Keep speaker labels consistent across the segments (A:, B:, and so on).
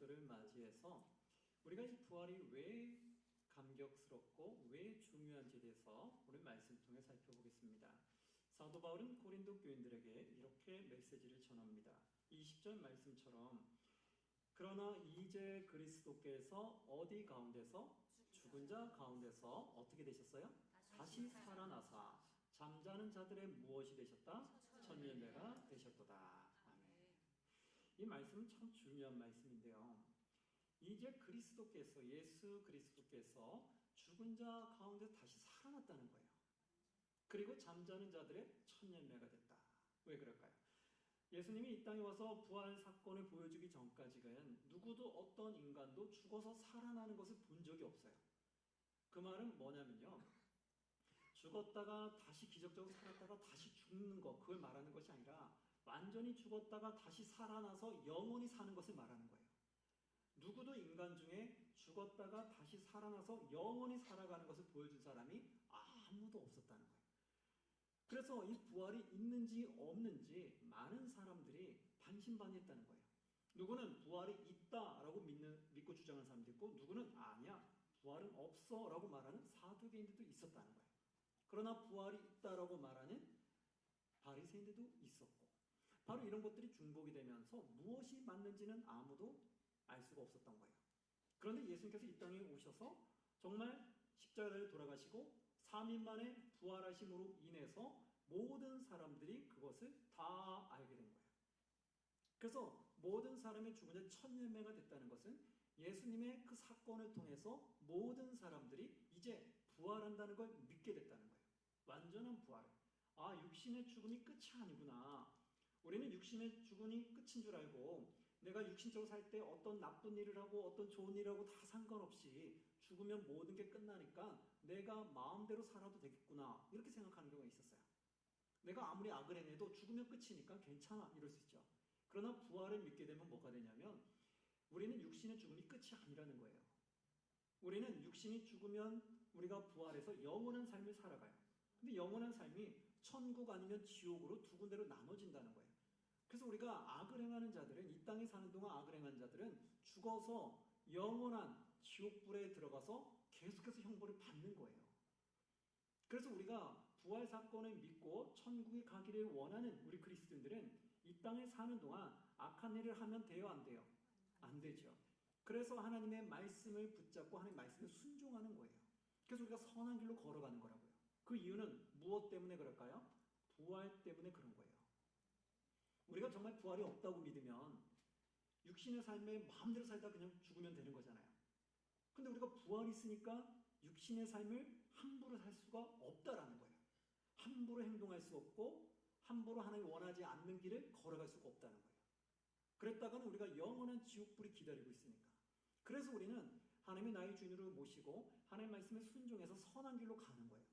A: 부활절을 맞이해서 우리가 이 부활이 왜 감격스럽고 왜 중요한지에 대해서 오늘 말씀 통해 살펴보겠습니다. 사도 바울은 고린도 교인들에게 이렇게 메시지를 전합니다. 20절 말씀처럼 그러나 이제 그리스도께서 어디 가운데서 죽은 자 가운데서 어떻게 되셨어요? 다시 살아나사 잠자는 자들의 무엇이 되셨다? 천년배가 되셨도다. 아멘. 이 말씀은 참 중요한 말씀인데요. 이제 그리스도께서 예수 그리스도께서 죽은 자 가운데 다시 살아났다는 거예요. 그리고 잠자는 자들의 천년배가 됐다. 왜 그럴까요? 예수님이 이 땅에 와서 부활 사건을 보여주기 전까지는 누구도 어떤 인간도 죽어서 살아나는 것을 본 적이 없어요. 그 말은 뭐냐면요. 죽었다가 다시 기적적으로 살았다가 다시 죽는 것, 그걸 말하는 것이 아니라 완전히 죽었다가 다시 살아나서 영원히 사는 것을 말하는 거예요. 누구도 인간 중에 죽었다가 다시 살아나서 영원히 살아가는 것을 보여준 사람이 아무도 없었다는 거예요. 그래서 이 부활이 있는지 없는지 많은 사람들이 반신반의했다는 거예요. 누구는 부활이 있다라고 믿고 주장하는 사람도 있고, 누구는 아니야, 부활은 없어 라고 말하는 사두개인들도 있었다는 거예요. 그러나 부활이 있다라고 말하는 바리새인들도 있었고, 바로 이런 것들이 중복이 되면서 무엇이 맞는지는 아무도 알 수가 없었던 거예요. 그런데 예수님께서 이 땅에 오셔서 정말 십자가를 돌아가시고 3일 만에 부활하심으로 인해서 모든 사람들이 그것을 다 알게 된 거예요. 그래서 모든 사람의 죽은 자 천년배가 됐다는 것은 예수님의 그 사건을 통해서 모든 사람들이 이제 부활한다는 걸 믿게 됐다는 거예요. 완전한 부활. 아, 육신의 죽음이 끝이 아니구나. 우리는 육신의 죽음이 끝인 줄 알고 내가 육신적으로 살 때 어떤 나쁜 일을 하고 어떤 좋은 일을 하고 다 상관없이 죽으면 모든 게 끝나니까 내가 마음대로 살아도 되겠구나, 이렇게 생각하는 경우가 있었어요. 내가 아무리 악을 행해도 죽으면 끝이니까 괜찮아, 이럴 수 있죠. 그러나 부활을 믿게 되면 뭐가 되냐면 우리는 육신의 죽음이 끝이 아니라는 거예요. 우리는 육신이 죽으면 우리가 부활해서 영원한 삶을 살아가요. 근데 영원한 삶이 천국 아니면 지옥으로 두 군데로 나눠진다는 거예요. 그래서 우리가 악을 행하는 자들은, 이 땅에 사는 동안 악을 행하는 자들은 죽어서 영원한 지옥불에 들어가서 계속해서 형벌을 받는 거예요. 그래서 우리가 부활 사건을 믿고 천국에 가기를 원하는 우리 그리스도인들은 이 땅에 사는 동안 악한 일을 하면 돼요, 안 돼요? 안 되죠. 그래서 하나님의 말씀을 붙잡고 하나님의 말씀에 순종하는 거예요. 그래서 우리가 선한 길로 걸어가는 거라고요. 그 이유는 무엇 때문에 그럴까요? 부활 때문에 그런 거예요. 우리가 정말 부활이 없다고 믿으면 육신의 삶에 마음대로 살다 그냥 죽으면 되는 거잖아요. 근데 우리가 부활이 있으니까 육신의 삶을 함부로 살 수가 없다라는 거예요. 함부로 행동할 수 없고 함부로 하나님이 원하지 않는 길을 걸어갈 수가 없다는 거예요. 그랬다가는 우리가 영원한 지옥불이 기다리고 있으니까. 그래서 우리는 하나님이 나의 주인으로 모시고 하나님의 말씀에 순종해서 선한 길로 가는 거예요.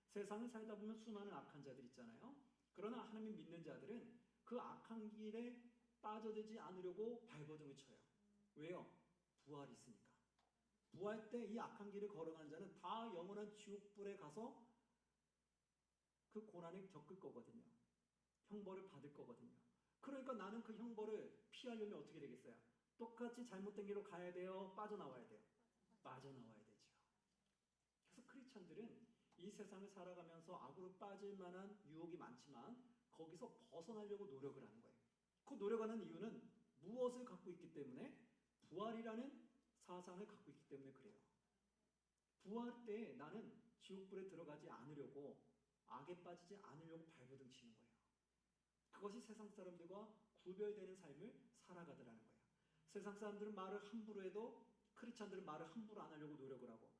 A: 세상을 살다 보면 수많은 악한 자들 있잖아요. 그러나 하나님 믿는 자들은 그 악한 길에 빠져들지 않으려고 발버둥을 쳐요. 왜요? 부활이 있으니까. 부활 때 이 악한 길을 걸어가는 자는 다 영원한 지옥불에 가서 그 고난을 겪을 거거든요. 형벌을 받을 거거든요. 그러니까 나는 그 형벌을 피하려면 어떻게 되겠어요? 똑같이 잘못된 길로 가야 돼요? 빠져나와야 돼요? 빠져나와야 되죠. 그래서 크리스찬들은 이 세상을 살아가면서 악으로 빠질 만한 유혹이 많지만 거기서 벗어나려고 노력을 하는 거예요. 그 노력하는 이유는 무엇을 갖고 있기 때문에? 부활이라는 사상을 갖고 있기 때문에 그래요. 부활 때 나는 지옥불에 들어가지 않으려고, 악에 빠지지 않으려고 발버둥 치는 거예요. 그것이 세상 사람들과 구별되는 삶을 살아가더라는 거예요. 세상 사람들은 말을 함부로 해도 크리스찬들은 말을 함부로 안 하려고 노력을 하고,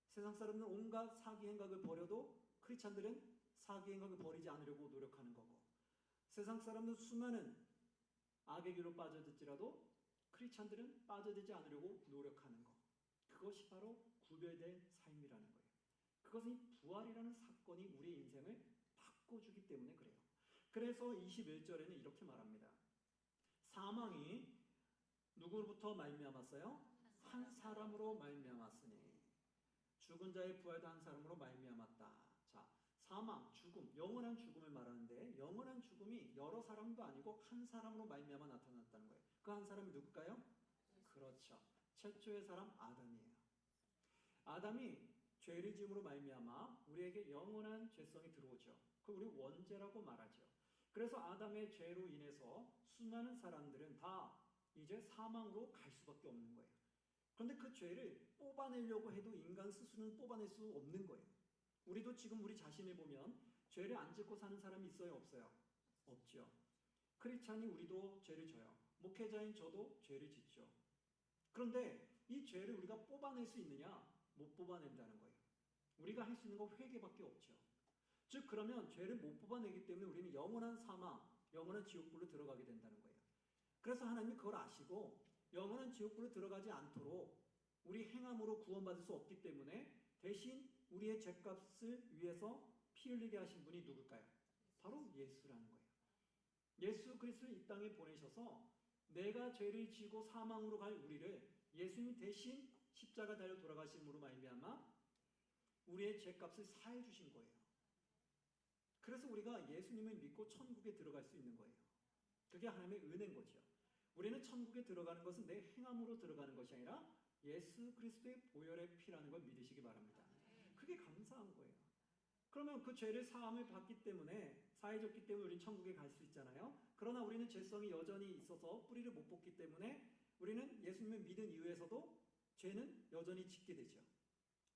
A: 세상 사람들은 온갖 사기 행각을 버려도 크리스찬들은 사기 행각을 버리지 않으려고 노력하는 거고, 세상 사람들은 수많은 악의 길로 빠져들지라도 크리스찬들은 빠져들지 않으려고 노력하는 것. 그것이 바로 구별된 삶이라는 거예요. 그것은 부활이라는 사건이 우리의 인생을 바꿔주기 때문에 그래요. 그래서 21절에는 이렇게 말합니다. 사망이 누구로부터 말미암았어요? 한 사람으로 말미암았으니 죽은 자의 부활도 한 사람으로 말미암았다. 자, 사망, 죽음, 영원한 죽음을 말하는데 영원한 죽음이 여러 사람도 아니고 한 사람으로 말미암아 나타났다는 거예요. 그 한 사람이 누굴까요? 그렇죠. 최초의 사람 아담이에요. 아담이 죄를 지음으로 말미암아 우리에게 영원한 죄성이 들어오죠. 그 우리 원죄라고 말하죠. 그래서 아담의 죄로 인해서 수많은 사람들은 다 이제 사망으로 갈 수밖에 없는 거예요. 그런데 그 죄를 뽑아내려고 해도 인간 스스로는 뽑아낼 수 없는 거예요. 우리도 지금 우리 자신을 보면 죄를 안 짓고 사는 사람이 있어요, 없어요? 없죠. 크리스찬이 우리도 죄를 져요. 목회자인 저도 죄를 짓죠. 그런데 이 죄를 우리가 뽑아낼 수 있느냐? 못 뽑아낸다는 거예요. 우리가 할 수 있는 건 회개밖에 없죠. 즉 그러면 죄를 못 뽑아내기 때문에 우리는 영원한 사망, 영원한 지옥불로 들어가게 된다는 거예요. 그래서 하나님이 그걸 아시고 영원한 지옥불로 들어가지 않도록 우리 행함으로 구원받을 수 없기 때문에 대신 우리의 죄값을 위해서 피 흘리게 하신 분이 누굴까요? 바로 예수라는 거예요. 예수 그리스도를 이 땅에 보내셔서 내가 죄를 지고 사망으로 갈 우리를 예수님 대신 십자가 달려 돌아가심으로 말미암아 우리의 죄값을 사해 주신 거예요. 그래서 우리가 예수님을 믿고 천국에 들어갈 수 있는 거예요. 그게 하나님의 은혜인 거죠. 우리는 천국에 들어가는 것은 내 행함으로 들어가는 것이 아니라 예수 그리스도의 보혈의 피라는 걸 믿으시기 바랍니다. 그게 감사한 거예요. 그러면 그 죄를 사함을 받기 때문에 사해졌기 때문에 우리는 천국에 갈 수 있잖아요. 그러나 우리는 죄성이 여전히 있어서 뿌리를 못 뽑기 때문에 우리는 예수님을 믿은 이후에서도 죄는 여전히 짓게 되죠.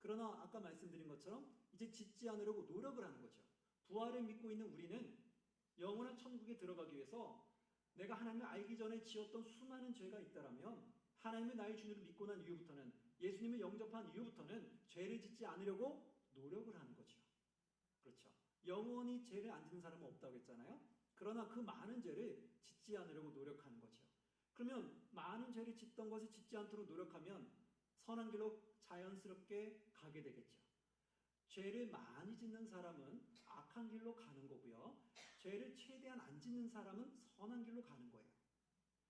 A: 그러나 아까 말씀드린 것처럼 이제 짓지 않으려고 노력을 하는 거죠. 부활을 믿고 있는 우리는 영원한 천국에 들어가기 위해서 내가 하나님을 알기 전에 지었던 수많은 죄가 있다라면 하나님의 나의 주님을 믿고 난 이후부터는 예수님을 영접한 이후부터는 죄를 짓지 않으려고 노력을 하는 거죠. 그렇죠. 영원히 죄를 안 짓는 사람은 없다고 했잖아요. 그러나 그 많은 죄를 짓지 않으려고 노력하는 거죠. 그러면 많은 죄를 짓던 것을 짓지 않도록 노력하면 선한 길로 자연스럽게 가게 되겠죠. 죄를 많이 짓는 사람은 악한 길로 가는 거고요. 죄를 최대한 안 짓는 사람은 선한 길로 가는 거예요.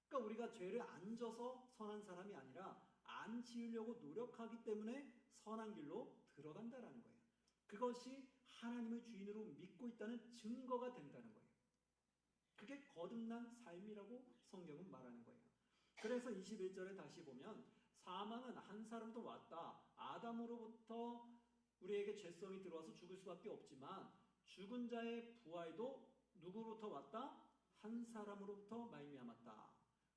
A: 그러니까 우리가 죄를 안 져서 선한 사람이 아니라 안 지으려고 노력하기 때문에 선한 길로 들어간다라는 거예요. 그것이 하나님의 주인으로 믿고 있다는 증거가 된다는 거예요. 그게 거듭난 삶이라고 성경은 말하는 거예요. 그래서 21절에 다시 보면 사망은 한 사람도 왔다. 아담으로부터 우리에게 죄성이 들어와서 죽을 수밖에 없지만 죽은 자의 부활도 누구로부터 왔다? 한 사람으로부터 말미암았다.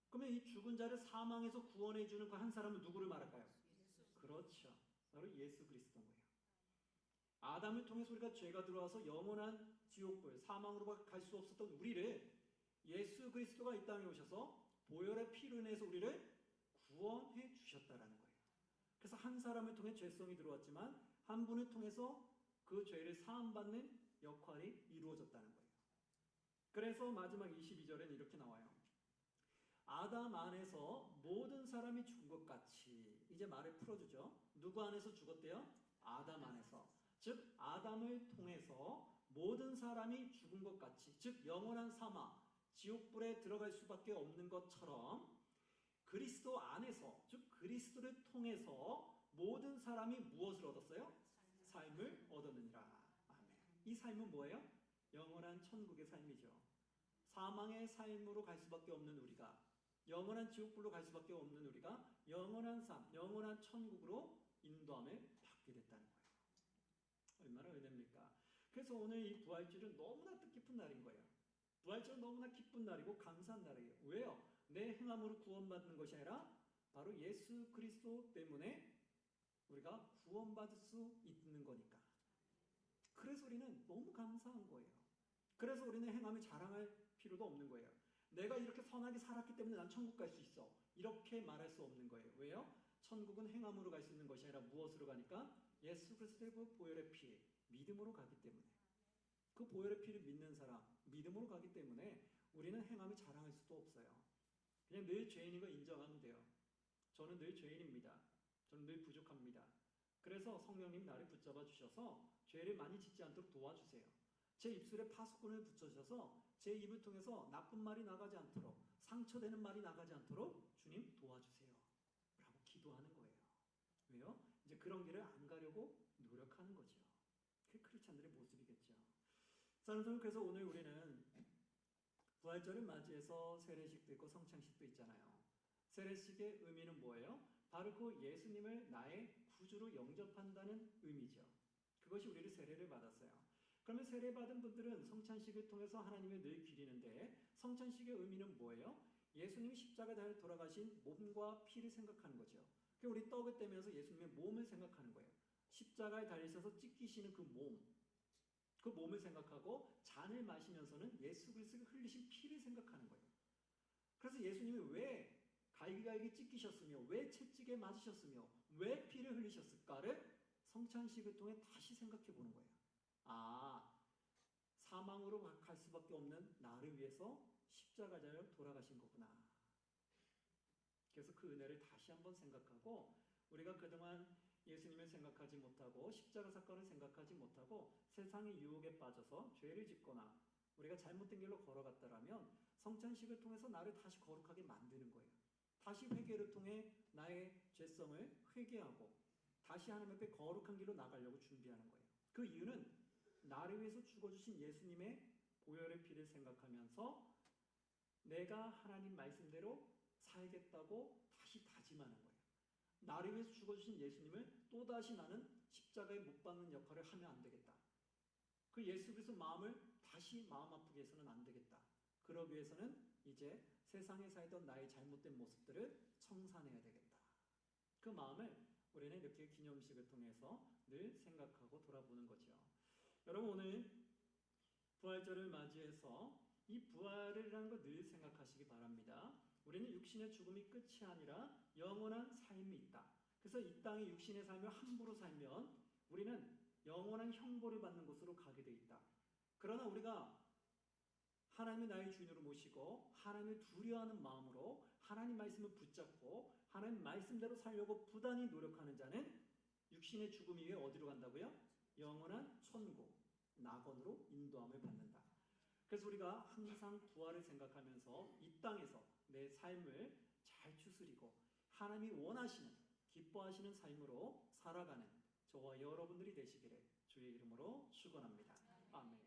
A: 그러면 이 죽은 자를 사망에서 구원해 주는 그 한 사람은 누구를 말할까요? 그렇죠. 바로 예수 그리스도인 거예요. 아담을 통해서 우리가 죄가 들어와서 영원한 지옥불, 사망으로 갈 수 없었던 우리를 예수 그리스도가 이 땅에 오셔서 보혈의 피로 인해서 우리를 구원해 주셨다라는 거예요. 그래서 한 사람을 통해 죄성이 들어왔지만 한 분을 통해서 그 죄를 사함받는 역할이 이루어졌다는 거예요. 그래서 마지막 22절에는 이렇게 나와요. 아담 안에서 모든 사람이 죽은 것 같이, 이제 말을 풀어주죠. 누구 안에서 죽었대요? 아담 안에서. 즉 아담을 통해서 모든 사람이 죽은 것 같이, 즉 영원한 사망, 지옥불에 들어갈 수밖에 없는 것처럼 그리스도 안에서, 즉 그리스도를 통해서 모든 사람이 무엇을 얻었어요? 삶을 얻었느니라. 아멘. 이 삶은 뭐예요? 영원한 천국의 삶이죠. 사망의 삶으로 갈 수밖에 없는 우리가, 영원한 지옥불로 갈 수밖에 없는 우리가 영원한 삶, 영원한 천국으로 인도함을 받게 됐다는 거예요. 얼마나 은혜입니까? 그래서 오늘 이 부활주일은 너무나 뜻깊은 날인 거예요. 부활주일은 너무나 기쁜 날이고 감사한 날이에요. 왜요? 내 행함으로 구원받는 것이 아니라 바로 예수 그리스도 때문에 우리가 구원받을 수 있는 거니까. 그래서 우리는 너무 감사한 거예요. 그래서 우리는 행함을 자랑할 필요도 없는 거예요. 내가 이렇게 선하게 살았기 때문에 난 천국 갈 수 있어. 이렇게 말할 수 없는 거예요. 왜요? 천국은 행함으로 갈 수 있는 것이 아니라 무엇으로 가니까? 예수 그리스도의 그 보혈의 피, 믿음으로 가기 때문에. 그 보혈의 피를 믿는 사람, 믿음으로 가기 때문에 우리는 행함을 자랑할 수도 없어요. 그냥 늘 죄인인 거 인정하면 돼요. 저는 늘 죄인입니다. 저는 늘 부족합니다. 그래서 성령님 나를 붙잡아 주셔서 죄를 많이 짓지 않도록 도와주세요. 제 입술에 파수꾼을 붙여주셔서 제 입을 통해서 나쁜 말이 나가지 않도록, 상처되는 말이 나가지 않도록 주님 도와주세요. 라고 기도하는 거예요. 왜요? 이제 그런 길을 안 가려고 노력하는 거죠. 그게 크리스찬들의 모습이겠죠. 여러분, 그래서 오늘 우리는 부활절을 맞이해서 세례식도 있고 성찬식도 있잖아요. 세례식의 의미는 뭐예요? 바로 그 예수님을 나의 구주로 영접한다는 의미죠. 그것이 우리를 세례를 받았어요. 그러면 세례받은 분들은 성찬식을 통해서 하나님을 늘 기리는데 성찬식의 의미는 뭐예요? 예수님이 십자가에 돌아가신 몸과 피를 생각하는 거죠. 우리 떡을 떼면서 예수님의 몸을 생각하는 거예요. 십자가에 달리셔서 찢기시는 그 몸, 그 몸을 생각하고 잔을 마시면서는 예수 그리스도가 흘리신 피를 생각하는 거예요. 그래서 예수님이 왜 갈기갈기 찢기셨으며 왜 채찍에 맞으셨으며 왜 피를 흘리셨을까를 성찬식을 통해 다시 생각해 보는 거예요. 아, 사망으로 갈 수밖에 없는 나를 위해서 십자가자로 돌아가신 거구나. 그래서 그 은혜를 다시 한번 생각하고 우리가 그동안 예수님을 생각하지 못하고 십자가 사건을 생각하지 못하고 세상의 유혹에 빠져서 죄를 짓거나 우리가 잘못된 길로 걸어갔다라면 성찬식을 통해서 나를 다시 거룩하게 만드는 거예요. 다시 회개를 통해 나의 죄성을 회개하고 다시 하나님 앞에 거룩한 길로 나가려고 준비하는 거예요. 그 이유는 나를 위해서 죽어주신 예수님의 보혈의 피를 생각하면서 내가 하나님 말씀대로 살겠다고 다시 다짐하는 거예요. 나를 위해서 죽어주신 예수님을 또다시 나는 십자가에 못 박는 역할을 하면 안 되겠다. 그 예수 그리스도 마음을 다시 마음 아프게 해서는 안 되겠다. 그러기 위해서는 이제 세상에 살던 나의 잘못된 모습들을 청산해야 되겠다. 그 마음을 우리는 이렇게 기념식을 통해서 늘 생각하고 돌아보는 거죠. 여러분 오늘 부활절을 맞이해서 이 부활이라는 걸 늘 생각하시기 바랍니다. 우리는 육신의 죽음이 끝이 아니라 영원한 삶이 있다. 그래서 이 땅의 육신의 삶을 함부로 살면 우리는 영원한 형벌을 받는 곳으로 가게 돼 있다. 그러나 우리가 하나님을 나의 주인으로 모시고 하나님을 두려워하는 마음으로 하나님 말씀을 붙잡고 하나님 말씀대로 살려고 부단히 노력하는 자는 육신의 죽음 이후에 어디로 간다고요? 영원한 천국, 낙원으로 인도함을 받는다. 그래서 우리가 항상 부활을 생각하면서 이 땅에서 내 삶을 잘 추스리고 하나님이 원하시는, 기뻐하시는 삶으로 살아가는 저와 여러분들이 되시기를 주의 이름으로 축원합니다. 아멘.